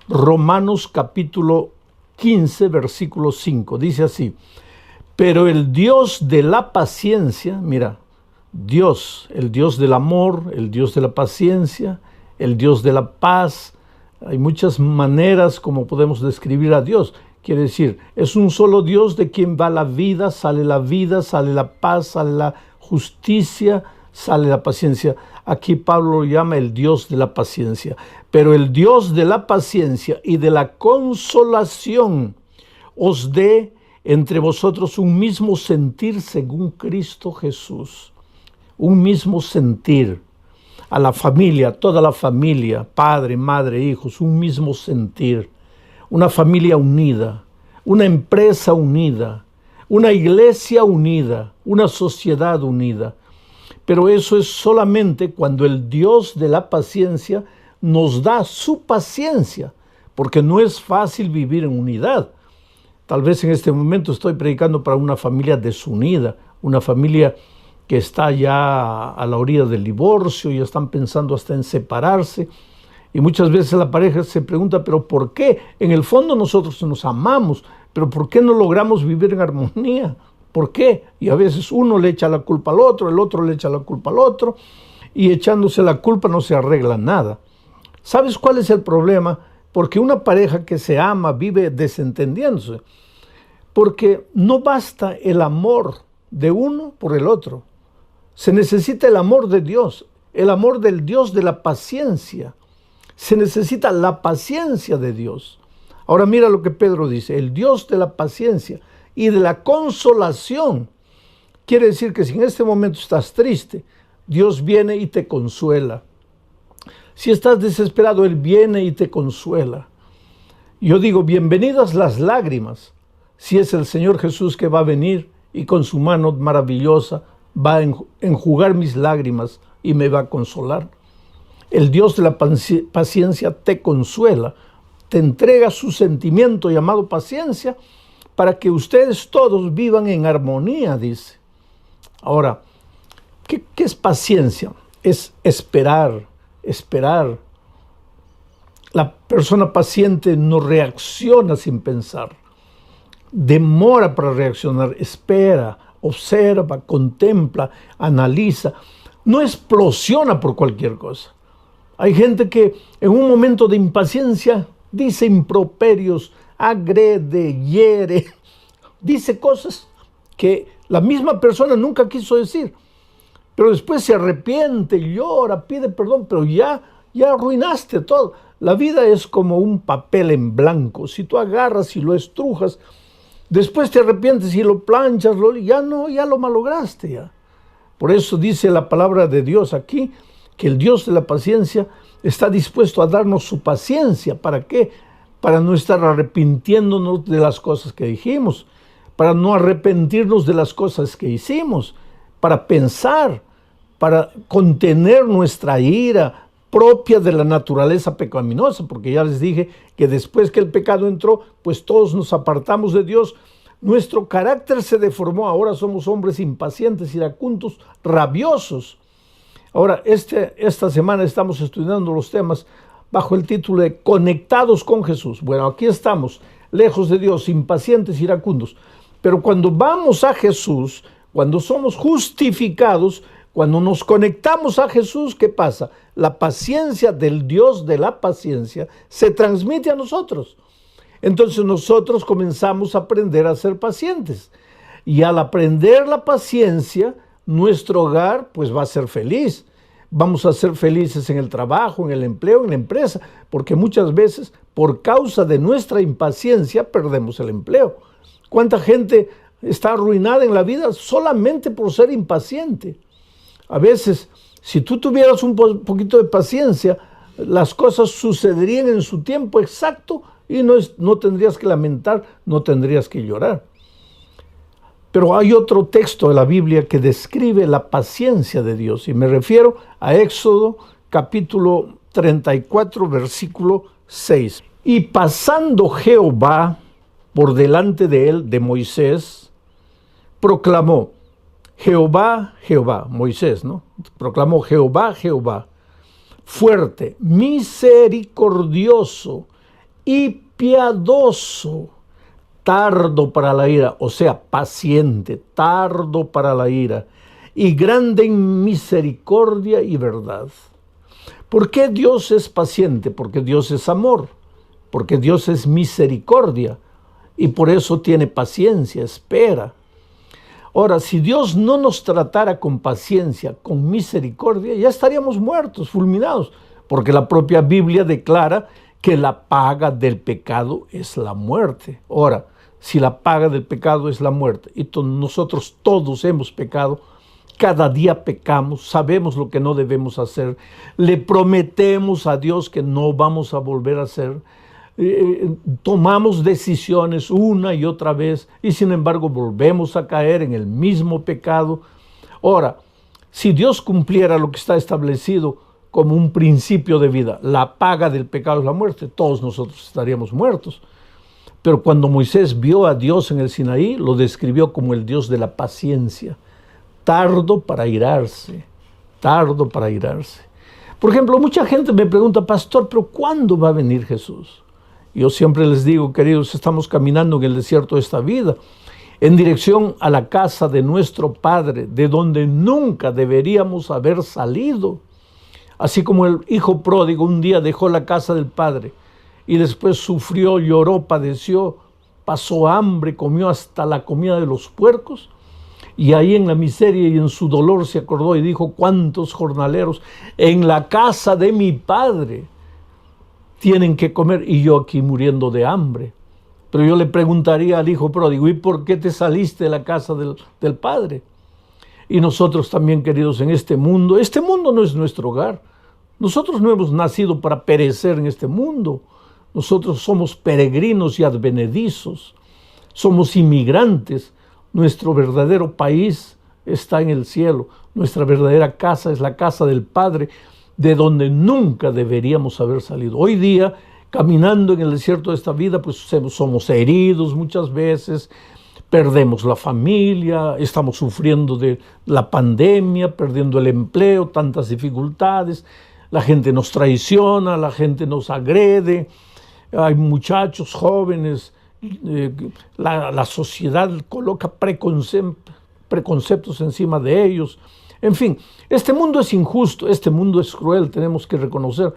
Romanos capítulo 15, versículo 5. Dice así: pero el Dios de la paciencia, mira, Dios, el Dios del amor, el Dios de la paciencia, el Dios de la paz. Hay muchas maneras como podemos describir a Dios. Quiere decir, es un solo Dios de quien va la vida, sale la paz, sale la justicia, sale la paciencia. Aquí Pablo lo llama el Dios de la paciencia. Pero el Dios de la paciencia y de la consolación os dé entre vosotros un mismo sentir según Cristo Jesús. Un mismo sentir. A la familia, toda la familia, padre, madre, hijos, un mismo sentir. Una familia unida, una empresa unida, una iglesia unida, una sociedad unida. Pero eso es solamente cuando el Dios de la paciencia nos da su paciencia, porque no es fácil vivir en unidad. Tal vez en este momento estoy predicando para una familia desunida, una familia que está ya a la orilla del divorcio, y están pensando hasta en separarse. Y muchas veces la pareja se pregunta, ¿pero por qué? En el fondo nosotros nos amamos, pero ¿por qué no logramos vivir en armonía? ¿Por qué? Y a veces uno le echa la culpa al otro, el otro le echa la culpa al otro, y echándose la culpa no se arregla nada. ¿Sabes cuál es el problema? Porque una pareja que se ama vive desentendiéndose, porque no basta el amor de uno por el otro. Se necesita el amor de Dios, el amor del Dios de la paciencia. Se necesita la paciencia de Dios. Ahora mira lo que Pedro dice: el Dios de la paciencia y de la consolación. Quiere decir que si en este momento estás triste, Dios viene y te consuela. Si estás desesperado, Él viene y te consuela. Yo digo, bienvenidas las lágrimas, si es el Señor Jesús que va a venir y con su mano maravillosa va a enjugar mis lágrimas y me va a consolar. El Dios de la paciencia te consuela, te entrega su sentimiento llamado paciencia para que ustedes todos vivan en armonía, dice. Ahora, ¿qué es paciencia? Es esperar. La persona paciente no reacciona sin pensar, demora para reaccionar, espera, observa, contempla, analiza, no explosiona por cualquier cosa. Hay gente que en un momento de impaciencia dice improperios, agrede, hiere, dice cosas que la misma persona nunca quiso decir, pero después se arrepiente, llora, pide perdón, pero ya arruinaste todo. La vida es como un papel en blanco. Si tú agarras y lo estrujas, después te arrepientes y lo planchas, ya lo malograste ya. Por eso dice la palabra de Dios aquí, que el Dios de la paciencia está dispuesto a darnos su paciencia. ¿Para qué? Para no estar arrepintiéndonos de las cosas que dijimos, para no arrepentirnos de las cosas que hicimos, para pensar, para contener nuestra ira propia de la naturaleza pecaminosa, porque ya les dije que después que el pecado entró, pues todos nos apartamos de Dios. Nuestro carácter se deformó, ahora somos hombres impacientes, iracundos, rabiosos. Ahora, esta semana estamos estudiando los temas bajo el título de Conectados con Jesús. Bueno, aquí estamos, lejos de Dios, impacientes, iracundos. Pero cuando vamos a Jesús, cuando somos justificados, cuando nos conectamos a Jesús, ¿qué pasa? La paciencia del Dios de la paciencia se transmite a nosotros. Entonces nosotros comenzamos a aprender a ser pacientes. Y al aprender la paciencia, nuestro hogar pues va a ser feliz. Vamos a ser felices en el trabajo, en el empleo, en la empresa, porque muchas veces por causa de nuestra impaciencia perdemos el empleo. ¿Cuánta gente está arruinada en la vida solamente por ser impaciente? A veces, si tú tuvieras un poquito de paciencia, las cosas sucederían en su tiempo exacto y no tendrías que lamentar, no tendrías que llorar. Pero hay otro texto de la Biblia que describe la paciencia de Dios, y me refiero a Éxodo capítulo 34, versículo 6. Y pasando Jehová por delante de él, de Moisés, proclamó: Jehová, Jehová, Moisés, ¿no? Proclamó: Jehová, Jehová, fuerte, misericordioso y piadoso, tardo para la ira, o sea, paciente, tardo para la ira, y grande en misericordia y verdad. ¿Por qué Dios es paciente? Porque Dios es amor, porque Dios es misericordia, y por eso tiene paciencia, espera. Ahora, si Dios no nos tratara con paciencia, con misericordia, ya estaríamos muertos, fulminados, porque la propia Biblia declara que la paga del pecado es la muerte. Ahora, si la paga del pecado es la muerte, y nosotros todos hemos pecado, cada día pecamos, sabemos lo que no debemos hacer, le prometemos a Dios que no vamos a volver a hacer, tomamos decisiones una y otra vez y sin embargo volvemos a caer en el mismo pecado. Ahora, si Dios cumpliera lo que está establecido como un principio de vida, la paga del pecado es la muerte, todos nosotros estaríamos muertos. Pero cuando Moisés vio a Dios en el Sinaí, lo describió como el Dios de la paciencia, tardo para irarse, tardo para irarse. Por ejemplo, mucha gente me pregunta, pastor, ¿pero cuándo va a venir Jesús? Yo siempre les digo, queridos, estamos caminando en el desierto de esta vida, en dirección a la casa de nuestro Padre, de donde nunca deberíamos haber salido. Así como el hijo pródigo un día dejó la casa del Padre y después sufrió, lloró, padeció, pasó hambre, comió hasta la comida de los puercos, y ahí en la miseria y en su dolor se acordó y dijo, ¿cuántos jornaleros en la casa de mi Padre tienen que comer y yo aquí muriendo de hambre? Pero yo le preguntaría al hijo pródigo, ¿y por qué te saliste de la casa del Padre? Y nosotros también, queridos, en este mundo no es nuestro hogar. Nosotros no hemos nacido para perecer en este mundo. Nosotros somos peregrinos y advenedizos. Somos inmigrantes. Nuestro verdadero país está en el cielo. Nuestra verdadera casa es la casa del Padre, de donde nunca deberíamos haber salido. Hoy día, caminando en el desierto de esta vida, pues somos heridos muchas veces, perdemos la familia, estamos sufriendo de la pandemia, perdiendo el empleo, tantas dificultades, la gente nos traiciona, la gente nos agrede, hay muchachos jóvenes, la sociedad coloca preconceptos encima de ellos. En fin, este mundo es injusto, este mundo es cruel, tenemos que reconocer,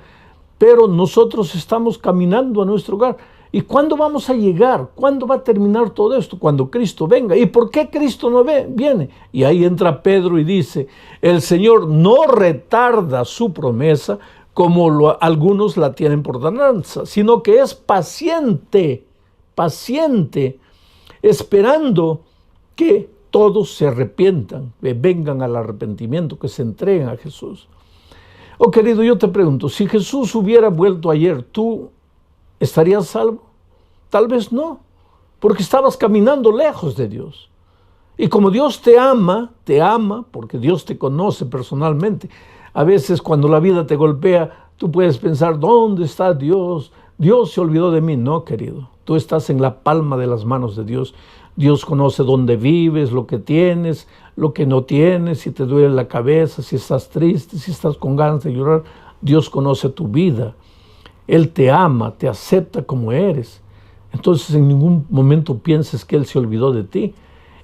pero nosotros estamos caminando a nuestro hogar. ¿Y cuándo vamos a llegar? ¿Cuándo va a terminar todo esto? Cuando Cristo venga. ¿Y por qué Cristo no viene? Y ahí entra Pedro y dice, el Señor no retarda su promesa como algunos la tienen por tardanza, sino que es paciente, esperando que todos se arrepientan, que vengan al arrepentimiento, que se entreguen a Jesús. Oh, querido, yo te pregunto, si Jesús hubiera vuelto ayer, ¿tú estarías salvo? Tal vez no, porque estabas caminando lejos de Dios. Y como Dios te ama, porque Dios te conoce personalmente. A veces cuando la vida te golpea, tú puedes pensar, ¿dónde está Dios? Dios se olvidó de mí. No, querido, tú estás en la palma de las manos de Dios. Dios conoce dónde vives, lo que tienes, lo que no tienes, si te duele la cabeza, si estás triste, si estás con ganas de llorar. Dios conoce tu vida. Él te ama, te acepta como eres. Entonces en ningún momento pienses que Él se olvidó de ti.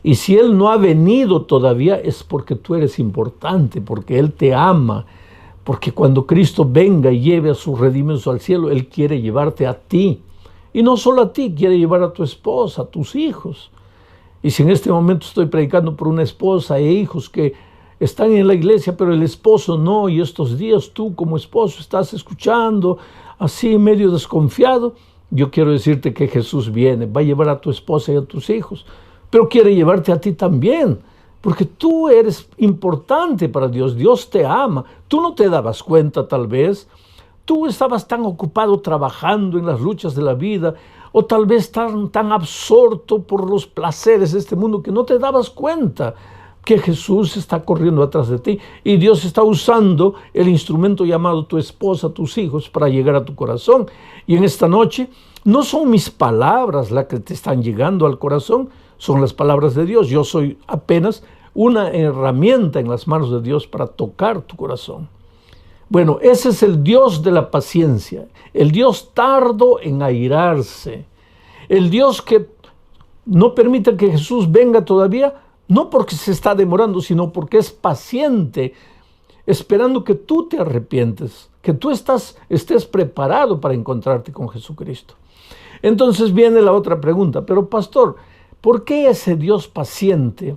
Y si Él no ha venido todavía es porque tú eres importante, porque Él te ama. Porque cuando Cristo venga y lleve a sus redimidos al cielo, Él quiere llevarte a ti. Y no solo a ti, quiere llevar a tu esposa, a tus hijos. Y si en este momento estoy predicando por una esposa e hijos que están en la iglesia, pero el esposo no, y estos días tú como esposo estás escuchando así medio desconfiado, yo quiero decirte que Jesús viene, va a llevar a tu esposa y a tus hijos, pero quiere llevarte a ti también, porque tú eres importante para Dios, Dios te ama, tú no te dabas cuenta tal vez, tú estabas tan ocupado trabajando en las luchas de la vida, o tal vez tan absorto por los placeres de este mundo que no te dabas cuenta que Jesús está corriendo atrás de ti y Dios está usando el instrumento llamado tu esposa, tus hijos, para llegar a tu corazón. Y en esta noche no son mis palabras las que te están llegando al corazón, son las palabras de Dios. Yo soy apenas una herramienta en las manos de Dios para tocar tu corazón. Bueno, ese es el Dios de la paciencia, el Dios tardo en airarse, el Dios que no permite que Jesús venga todavía, no porque se está demorando, sino porque es paciente, esperando que tú te arrepientes, que tú estés preparado para encontrarte con Jesucristo. Entonces viene la otra pregunta, pero pastor, ¿por qué ese Dios paciente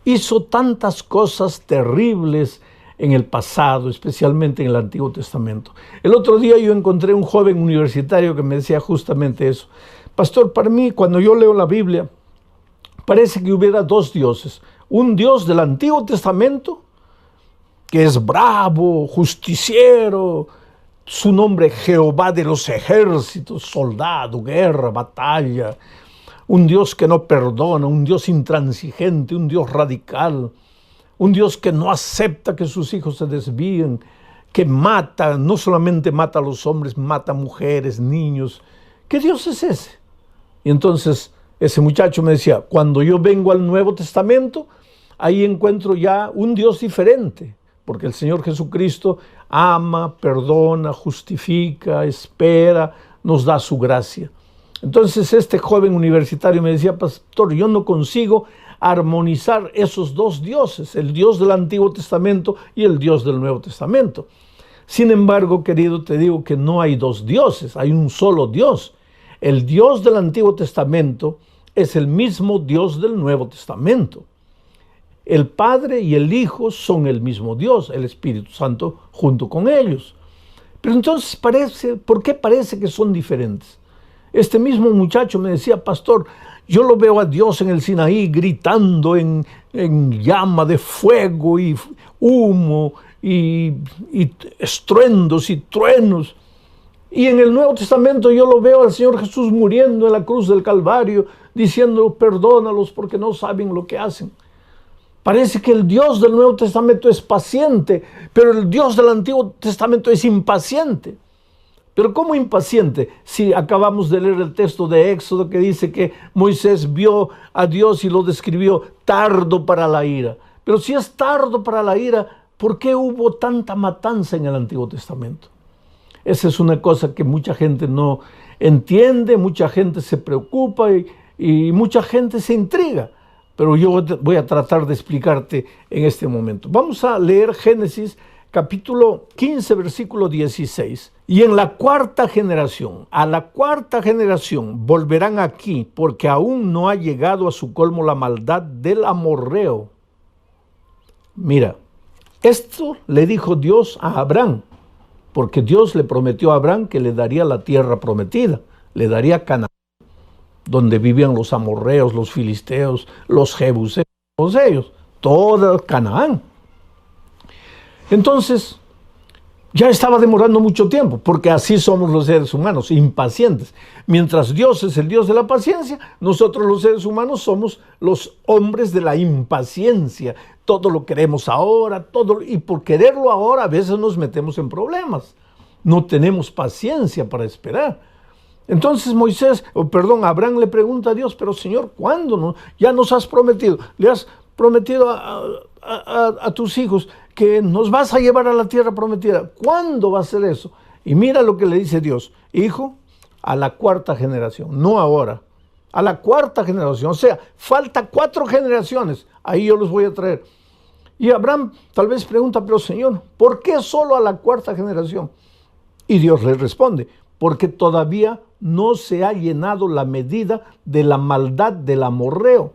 hizo tantas cosas terribles en el pasado, especialmente en el Antiguo Testamento? El otro día yo encontré un joven universitario que me decía justamente eso. Pastor, para mí, cuando yo leo la Biblia, parece que hubiera dos dioses. Un Dios del Antiguo Testamento, que es bravo, justiciero, su nombre Jehová de los ejércitos, soldado, guerra, batalla. Un Dios que no perdona, un Dios intransigente, un Dios radical. Un Dios que no acepta que sus hijos se desvíen, que mata, no solamente mata a los hombres, mata a mujeres, niños. ¿Qué Dios es ese? Y entonces ese muchacho me decía, cuando yo vengo al Nuevo Testamento, ahí encuentro ya un Dios diferente, porque el Señor Jesucristo ama, perdona, justifica, espera, nos da su gracia. Entonces este joven universitario me decía, pastor, yo no consigo armonizar esos dos dioses, el Dios del Antiguo Testamento y el Dios del Nuevo Testamento. Sin embargo, querido, te digo que no hay dos dioses, hay un solo Dios. El Dios del Antiguo Testamento es el mismo Dios del Nuevo Testamento. El Padre y el Hijo son el mismo Dios, el Espíritu Santo junto con ellos. Pero entonces ¿por qué parece que son diferentes? Este mismo muchacho me decía, pastor, yo lo veo a Dios en el Sinaí gritando en llama de fuego y humo y estruendos y truenos. Y en el Nuevo Testamento yo lo veo al Señor Jesús muriendo en la cruz del Calvario, diciendo, perdónalos porque no saben lo que hacen. Parece que el Dios del Nuevo Testamento es paciente, pero el Dios del Antiguo Testamento es impaciente. Pero ¿cómo impaciente? Si acabamos de leer el texto de Éxodo que dice que Moisés vio a Dios y lo describió tardo para la ira. Pero si es tardo para la ira, ¿por qué hubo tanta matanza en el Antiguo Testamento? Esa es una cosa que mucha gente no entiende, mucha gente se preocupa y mucha gente se intriga. Pero yo voy a tratar de explicarte en este momento. Vamos a leer Génesis capítulo 15, versículo 16. Y en la cuarta generación, a la cuarta generación volverán aquí, porque aún no ha llegado a su colmo la maldad del amorreo. Mira, esto le dijo Dios a Abraham, porque Dios le prometió a Abraham que le daría la tierra prometida, le daría Canaán, donde vivían los amorreos, los filisteos, los jebuseos, todos ellos, toda Canaán. Entonces, ya estaba demorando mucho tiempo, porque así somos los seres humanos, impacientes. Mientras Dios es el Dios de la paciencia, nosotros los seres humanos somos los hombres de la impaciencia. Todo lo queremos ahora, y por quererlo ahora a veces nos metemos en problemas. No tenemos paciencia para esperar. Entonces Abraham le pregunta a Dios, pero Señor, ¿cuándo? No? Ya nos has prometido, le has prometido a tus hijos que nos vas a llevar a la tierra prometida. ¿Cuándo va a ser eso? Y mira lo que le dice Dios, hijo, a la cuarta generación, no ahora, a la cuarta generación, o sea, falta 4 generaciones, ahí yo los voy a traer. Y Abraham tal vez pregunta, pero Señor, ¿por qué solo a la cuarta generación? Y Dios le responde, porque todavía no se ha llenado la medida de la maldad del amorreo.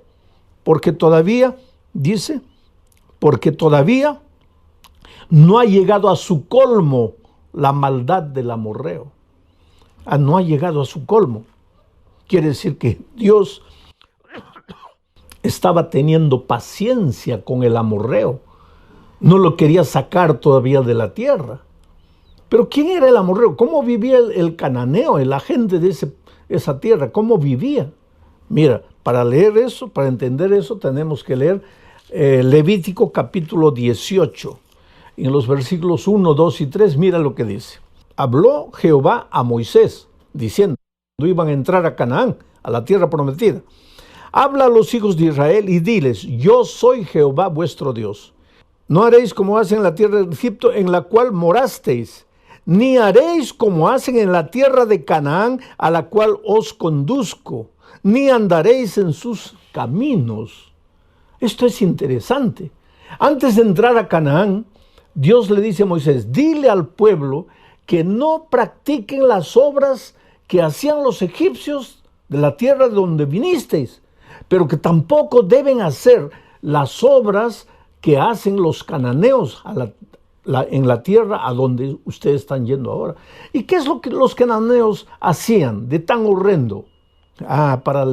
Porque todavía, dice, porque todavía no ha llegado a su colmo la maldad del amorreo. No ha llegado a su colmo. Quiere decir que Dios estaba teniendo paciencia con el amorreo. No lo quería sacar todavía de la tierra. Pero ¿quién era el amorreo? ¿Cómo vivía el cananeo, la gente de esa tierra? ¿Cómo vivía? Mira, para leer eso, para entender eso, tenemos que leer Levítico capítulo 18. En los versículos 1, 2 y 3, mira lo que dice. Habló Jehová a Moisés, diciendo, cuando iban a entrar a Canaán, a la tierra prometida. Habla a los hijos de Israel y diles, yo soy Jehová vuestro Dios. No haréis como hacen en la tierra de Egipto, en la cual morasteis, ni haréis como hacen en la tierra de Canaán, a la cual os conduzco, ni andaréis en sus caminos. Esto es interesante. Antes de entrar a Canaán, Dios le dice a Moisés, dile al pueblo que no practiquen las obras que hacían los egipcios de la tierra de donde vinisteis, pero que tampoco deben hacer las obras que hacen los cananeos en la tierra a donde ustedes están yendo ahora. ¿Y qué es lo que los cananeos hacían de tan horrendo? Para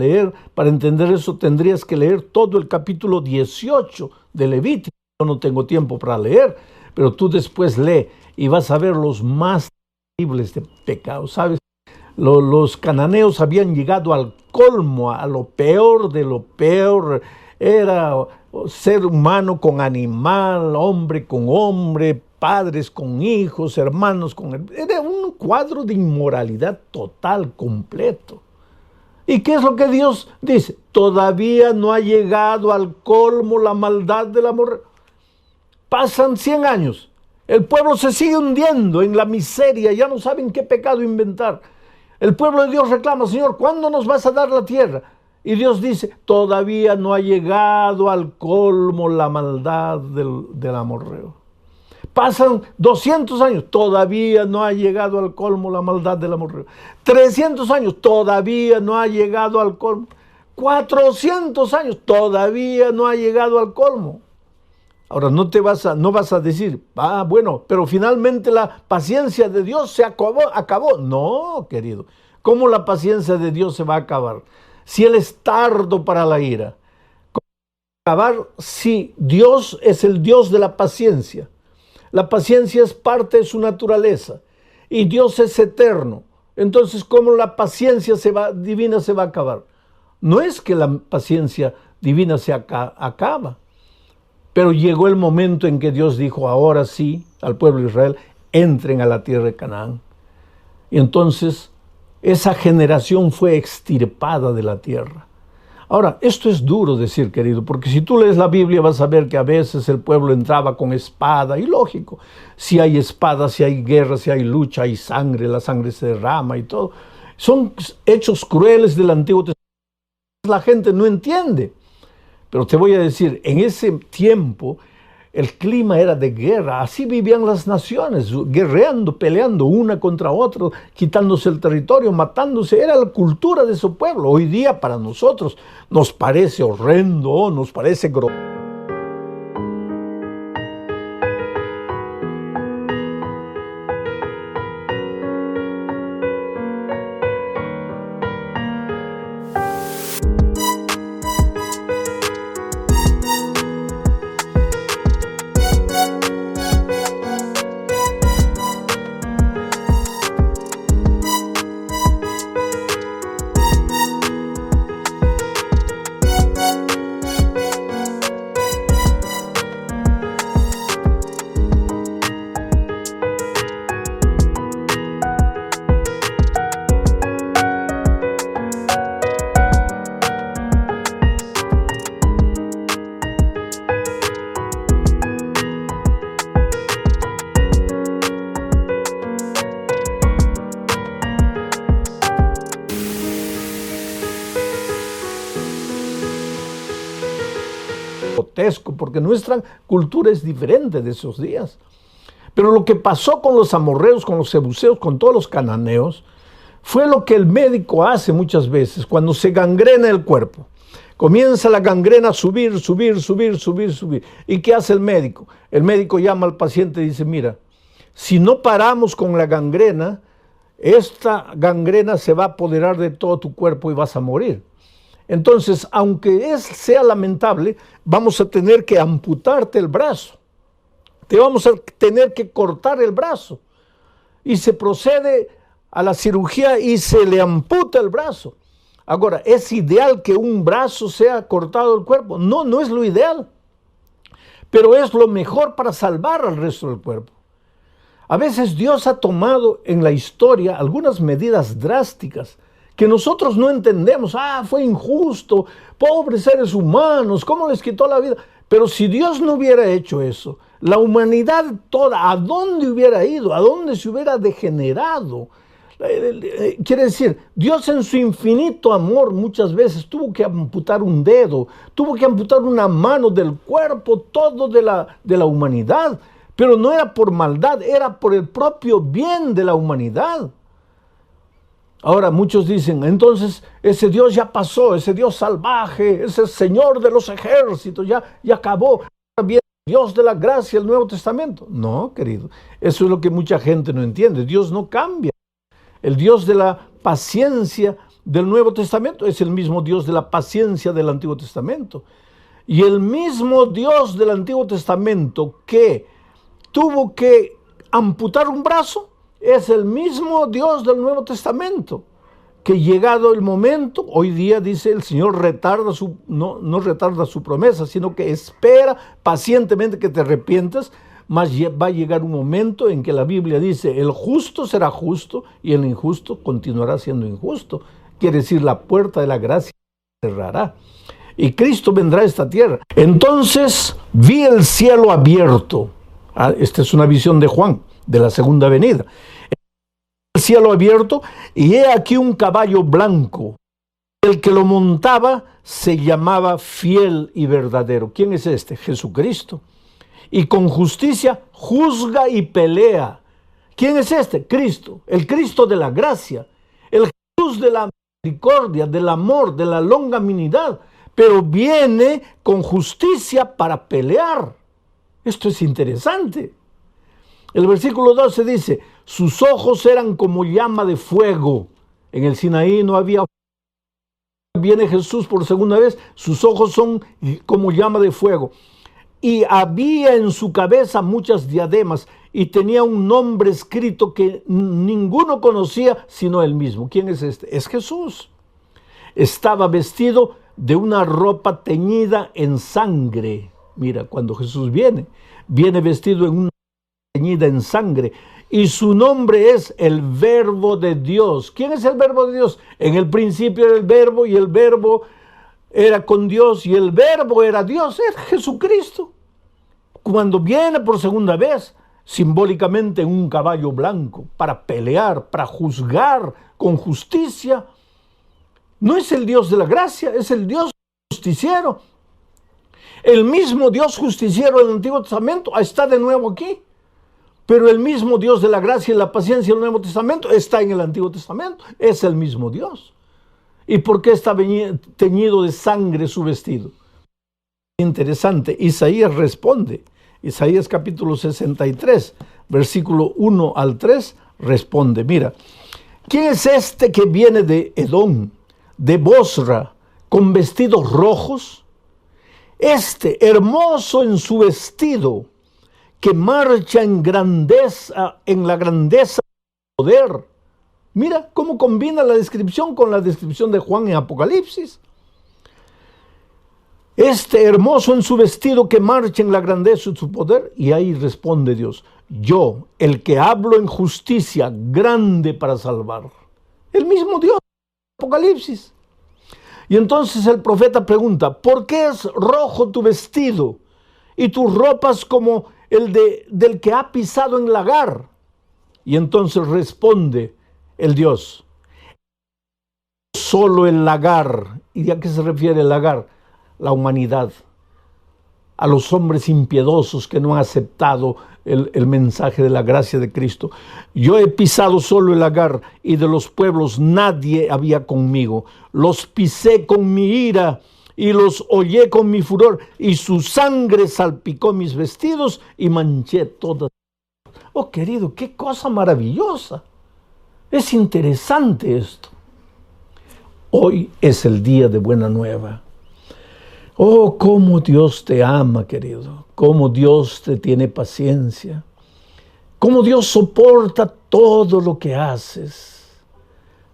entender eso tendrías que leer todo el capítulo 18 de Levítico. Yo no tengo tiempo para leer, pero tú después lee y vas a ver los más terribles de pecados, ¿sabes? Los cananeos habían llegado al colmo, a lo peor de lo peor. Era ser humano con animal, hombre con hombre, padres con hijos, hermanos con hermanos. Era un cuadro de inmoralidad total, completo. ¿Y qué es lo que Dios dice? Todavía no ha llegado al colmo la maldad del amor. Pasan 100 años. El pueblo se sigue hundiendo en la miseria. Ya no saben qué pecado inventar. El pueblo de Dios reclama, Señor, ¿cuándo nos vas a dar la tierra? Y Dios dice, todavía no ha llegado al colmo la maldad del amorreo. Pasan 200 años, todavía no ha llegado al colmo la maldad del amorreo. 300 años, todavía no ha llegado al colmo. 400 años, todavía no ha llegado al colmo. Ahora, no vas a decir, bueno, pero finalmente la paciencia de Dios se acabó. No, querido. ¿Cómo la paciencia de Dios se va a acabar? Si Él es tardo para la ira. ¿Cómo va a acabar si Dios es el Dios de la paciencia? La paciencia es parte de su naturaleza. Y Dios es eterno. Entonces, ¿cómo la paciencia divina se va a acabar? No es que la paciencia divina se acaba. Pero llegó el momento en que Dios dijo, ahora sí, al pueblo de Israel, entren a la tierra de Canaán. Y entonces esa generación fue extirpada de la tierra. Ahora, esto es duro decir, querido, porque si tú lees la Biblia vas a ver que a veces el pueblo entraba con espada, y lógico, si hay espada, si hay guerra, si hay lucha, hay sangre, la sangre se derrama y todo. Son hechos crueles del Antiguo Testamento. La gente no entiende. Pero te voy a decir, en ese tiempo el clima era de guerra, así vivían las naciones, guerreando, peleando una contra otra, quitándose el territorio, matándose, era la cultura de su pueblo. Hoy día para nosotros nos parece horrendo, nos parece grotesco. Porque nuestra cultura es diferente de esos días. Pero lo que pasó con los amorreos, con los jebuseos, con todos los cananeos, fue lo que el médico hace muchas veces cuando se gangrena el cuerpo. Comienza la gangrena a subir. ¿Y qué hace el médico? El médico llama al paciente y dice, mira, si no paramos con la gangrena, esta gangrena se va a apoderar de todo tu cuerpo y vas a morir. Entonces, aunque sea lamentable, vamos a tener que amputarte el brazo. Te vamos a tener que cortar el brazo. Y se procede a la cirugía y se le amputa el brazo. Ahora, ¿es ideal que un brazo sea cortado del cuerpo? No, no es lo ideal. Pero es lo mejor para salvar al resto del cuerpo. A veces Dios ha tomado en la historia algunas medidas drásticas que nosotros no entendemos. Fue injusto, pobres seres humanos, ¿cómo les quitó la vida? Pero si Dios no hubiera hecho eso, la humanidad toda, ¿a dónde hubiera ido? ¿A dónde se hubiera degenerado? Quiere decir, Dios en su infinito amor muchas veces tuvo que amputar un dedo, tuvo que amputar una mano del cuerpo, todo de la humanidad. Pero no era por maldad, era por el propio bien de la humanidad. Ahora muchos dicen, entonces ese Dios ya pasó, ese Dios salvaje, ese Señor de los ejércitos, ya acabó. Ahora viene el Dios de la gracia, el Nuevo Testamento. No, querido, eso es lo que mucha gente no entiende. Dios no cambia. El Dios de la paciencia del Nuevo Testamento es el mismo Dios de la paciencia del Antiguo Testamento. Y el mismo Dios del Antiguo Testamento que tuvo que amputar un brazo, es el mismo Dios del Nuevo Testamento, que llegado el momento, hoy día dice el Señor no retarda su promesa, sino que espera pacientemente que te arrepientas, mas va a llegar un momento en que la Biblia dice, el justo será justo y el injusto continuará siendo injusto. Quiere decir, la puerta de la gracia se cerrará y Cristo vendrá a esta tierra. Entonces vi el cielo abierto. Esta es una visión de Juan, de la segunda venida. El cielo abierto, y he aquí un caballo blanco. El que lo montaba se llamaba Fiel y Verdadero. ¿Quién es este? Jesucristo. Y con justicia juzga y pelea. ¿Quién es este? Cristo. El Cristo de la gracia. El Jesús de la misericordia, del amor, de la longanimidad. Pero viene con justicia para pelear. Esto es interesante. El versículo 12 dice, sus ojos eran como llama de fuego. En el Sinaí no había fuego. Viene Jesús por segunda vez, sus ojos son como llama de fuego. Y había en su cabeza muchas diademas y tenía un nombre escrito que ninguno conocía sino él mismo. ¿Quién es este? Es Jesús. Estaba vestido de una ropa teñida en sangre. Mira, cuando Jesús viene vestido en una teñida en sangre, y su nombre es el Verbo de Dios. ¿Quién es el Verbo de Dios? En el principio era el Verbo, y el Verbo era con Dios, y el Verbo era Dios, es Jesucristo. Cuando viene por segunda vez, simbólicamente en un caballo blanco, para pelear, para juzgar con justicia, no es el Dios de la gracia, es el Dios justiciero. El mismo Dios justiciero del Antiguo Testamento está de nuevo aquí. Pero el mismo Dios de la gracia y la paciencia del Nuevo Testamento está en el Antiguo Testamento. Es el mismo Dios. ¿Y por qué está teñido de sangre su vestido? Interesante. Isaías responde. Isaías capítulo 63, versículo 1 al 3, responde. Mira, ¿quién es este que viene de Edom, de Bosra, con vestidos rojos? Este, hermoso en su vestido, que marcha en grandeza, en la grandeza del poder. Mira cómo combina la descripción con la descripción de Juan en Apocalipsis. Este hermoso en su vestido que marcha en la grandeza de su poder. Y ahí responde Dios, yo, el que hablo en justicia, grande para salvar. El mismo Dios, Apocalipsis. Y entonces el profeta pregunta, ¿por qué es rojo tu vestido y tus ropas como del que ha pisado en lagar? Y entonces responde el Dios, solo el lagar. ¿Y a qué se refiere el lagar? La humanidad, a los hombres impiedosos que no han aceptado el mensaje de la gracia de Cristo. Yo he pisado solo el lagar, y de los pueblos nadie había conmigo. Los pisé con mi ira y los hollé con mi furor, y su sangre salpicó mis vestidos y manché todas. Oh, querido, qué cosa maravillosa. Es interesante esto. Hoy es el día de buena nueva. Oh, cómo Dios te ama, querido. Cómo Dios te tiene paciencia. Cómo Dios soporta todo lo que haces.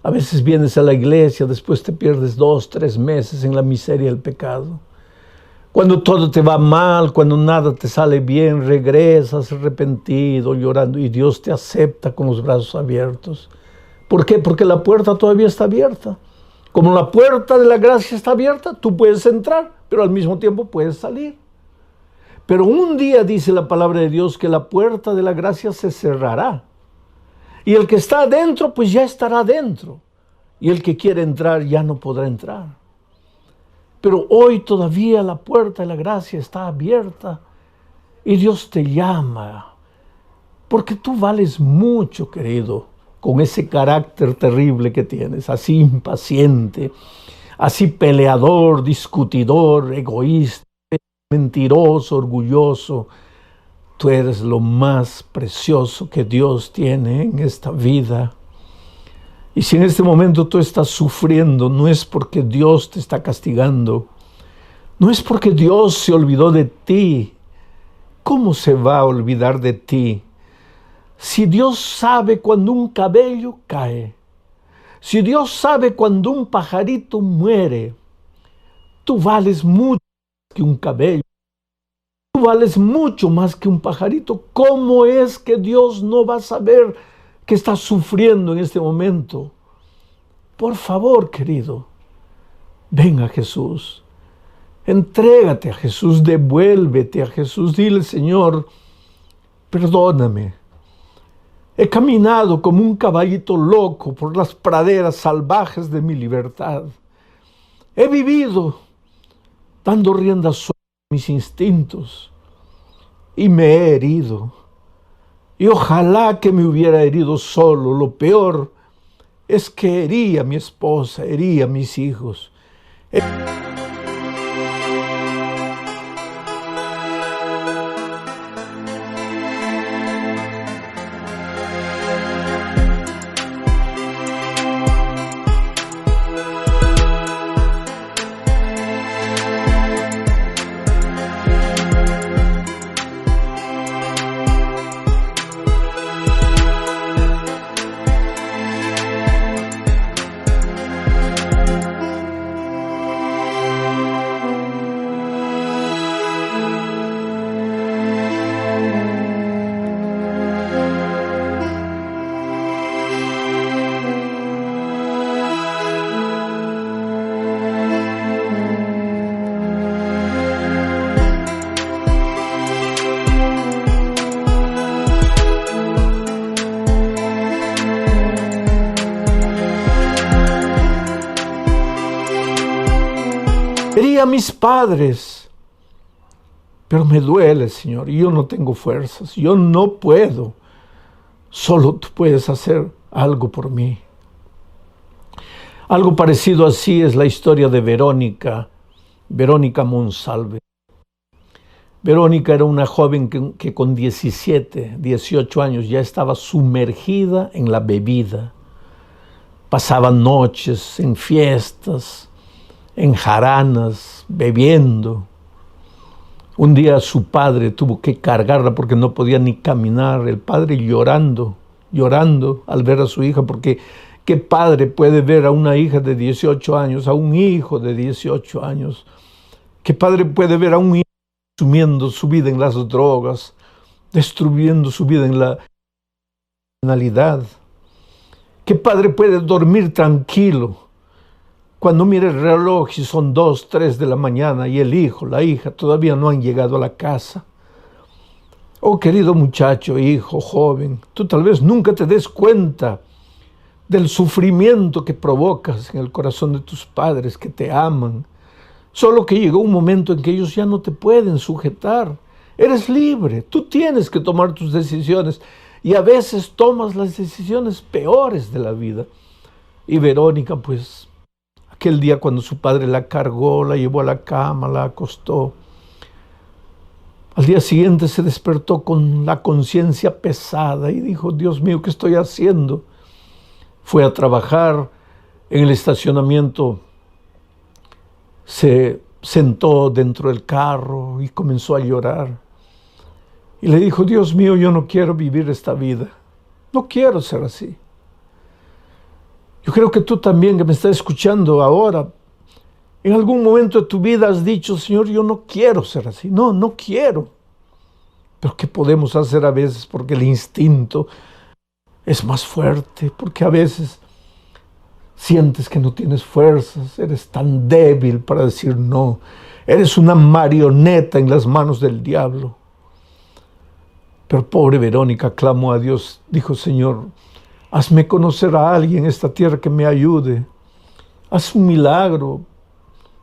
A veces vienes a la iglesia, después te pierdes 2, 3 meses en la miseria del pecado. Cuando todo te va mal, cuando nada te sale bien, regresas arrepentido, llorando, y Dios te acepta con los brazos abiertos. ¿Por qué? Porque la puerta todavía está abierta. Como la puerta de la gracia está abierta, tú puedes entrar, pero al mismo tiempo puedes salir. Pero un día dice la palabra de Dios que la puerta de la gracia se cerrará. Y el que está adentro, pues ya estará adentro. Y el que quiere entrar ya no podrá entrar. Pero hoy todavía la puerta de la gracia está abierta y Dios te llama. Porque tú vales mucho, querido, con ese carácter terrible que tienes, así impaciente, así peleador, discutidor, egoísta, mentiroso, orgulloso. Tú eres lo más precioso que Dios tiene en esta vida. Y si en este momento tú estás sufriendo, no es porque Dios te está castigando, no es porque Dios se olvidó de ti. ¿Cómo se va a olvidar de ti? Si Dios sabe cuando un cabello cae, si Dios sabe cuando un pajarito muere, tú vales mucho más que un cabello, tú vales mucho más que un pajarito. ¿Cómo es que Dios no va a saber que estás sufriendo en este momento? Por favor, querido, ven a Jesús. Entrégate a Jesús, devuélvete a Jesús. Dile, Señor, perdóname. He caminado como un caballito loco por las praderas salvajes de mi libertad. He vivido dando rienda suelta a mis instintos y me he herido. Y ojalá que me hubiera herido solo. Lo peor es que herí a mi esposa, herí a mis hijos. Herí a mis padres, pero me duele, Señor, y yo no tengo fuerzas, yo no puedo. Solo tú puedes hacer algo por mí. Algo parecido así es la historia de Verónica Monsalve. Verónica era una joven que con 17, 18 años ya estaba sumergida en la bebida. Pasaba noches en fiestas, en jaranas, bebiendo. Un día su padre tuvo que cargarla porque no podía ni caminar. El padre llorando al ver a su hija, porque ¿qué padre puede ver a una hija de 18 años, a un hijo de 18 años? ¿Qué padre puede ver a un hijo consumiendo su vida en las drogas, destruyendo su vida en la criminalidad? ¿Qué padre puede dormir tranquilo cuando mira el reloj y son 2, 3 de la mañana y el hijo, la hija todavía no han llegado a la casa? Oh, querido muchacho, hijo, joven, tú tal vez nunca te des cuenta del sufrimiento que provocas en el corazón de tus padres que te aman. Solo que llegó un momento en que ellos ya no te pueden sujetar. Eres libre, tú tienes que tomar tus decisiones y a veces tomas las decisiones peores de la vida. Y Verónica, pues, aquel día cuando su padre la cargó, la llevó a la cama, la acostó, al día siguiente se despertó con la conciencia pesada y dijo, Dios mío, ¿qué estoy haciendo? Fue a trabajar en el estacionamiento, se sentó dentro del carro y comenzó a llorar. Y le dijo, Dios mío, yo no quiero vivir esta vida, no quiero ser así. Yo creo que tú también, que me estás escuchando ahora, en algún momento de tu vida has dicho, Señor, yo no quiero ser así. No quiero. Pero ¿qué podemos hacer a veces? Porque el instinto es más fuerte, porque a veces Sientes que no tienes fuerzas, eres tan débil para decir no. Eres una marioneta en las manos del diablo. Pero pobre Verónica clamó a Dios, dijo: Señor, hazme conocer a alguien en esta tierra que me ayude. Haz un milagro.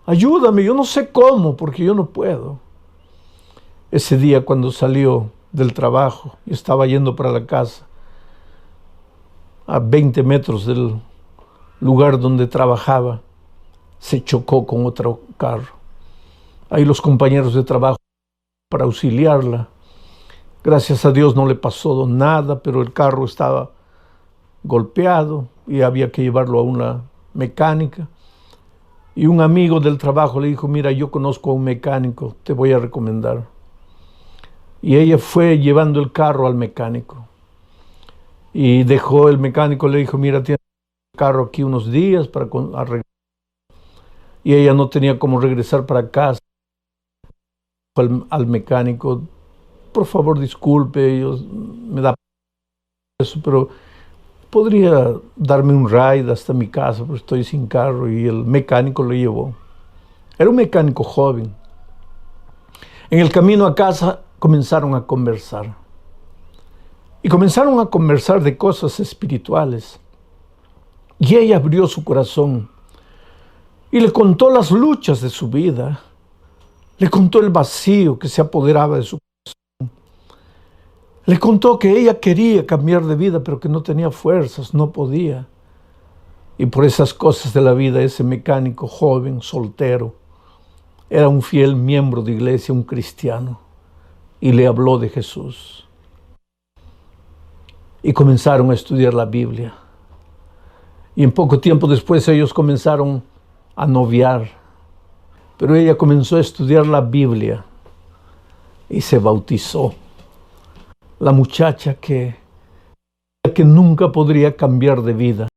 Ayúdame, yo no sé cómo, porque yo no puedo. Ese día, cuando salió del trabajo y estaba yendo para la casa, a 20 metros del lugar donde trabajaba, se chocó con otro carro. Ahí los compañeros de trabajo para auxiliarla. Gracias a Dios no le pasó nada, pero el carro estaba golpeado y había que llevarlo a una mecánica. Y un amigo del trabajo le dijo: mira, yo conozco a un mecánico, te voy a recomendar. Y ella fue llevando el carro al mecánico. Y dejó el mecánico, le dijo: mira, tienes el carro aquí unos días para arreglar. Y ella no tenía cómo regresar para casa. Al mecánico: por favor, disculpe, me da eso, pero podría darme un ride hasta mi casa, porque estoy sin carro. Y el mecánico lo llevó. Era un mecánico joven. En el camino a casa comenzaron a conversar. Y comenzaron a conversar de cosas espirituales. Y ella abrió su corazón y le contó las luchas de su vida. Le contó el vacío que se apoderaba de su corazón. Le contó que ella quería cambiar de vida, pero que no tenía fuerzas, no podía. Y por esas cosas de la vida, ese mecánico joven, soltero, era un fiel miembro de iglesia, un cristiano, y le habló de Jesús. Y comenzaron a estudiar la Biblia. Y en poco tiempo después ellos comenzaron a noviar. Pero ella comenzó a estudiar la Biblia y se bautizó. La muchacha que nunca podría cambiar de vida.